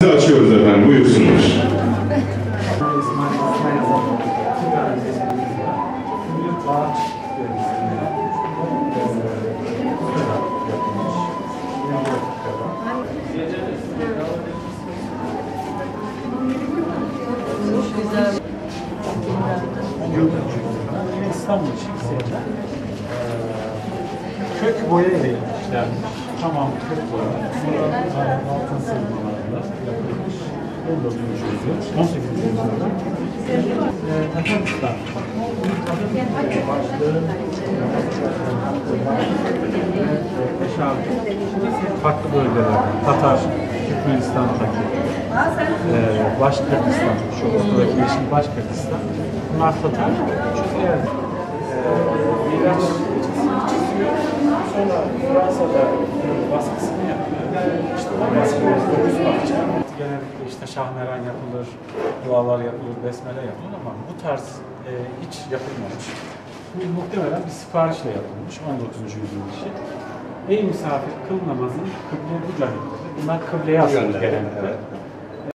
Açıyoruz efendim, buyursunlar. İstanbul Şehir'de kök boya ile işlenmiş. Tamam, kök boya. Sonra altın sırmalarla yapılmış. 19. yüzyıl, 18. yüzyılda. Tataristan. Farklı bölgelerden, Tatar, Türkmenistan'daki, Başkırgızistan, şu ortadaki yeşil Başkırgızistan, bunlar Tatar. Çünkü yani Miraç çiziyor, sonra Fransa'da baskısını yapıyor. İşte o baskıyı genellikle işte şahmeran yapılır, dualar yapılır, besmele yapılır ama bu tarz hiç yapılmamış. Bu muhtemelen bir siparişle yapılmış 19. yüzyıl işi. Ey misafir kıl namazın kıble bu canibedir. Bunlar kıbleye asılır genellikle.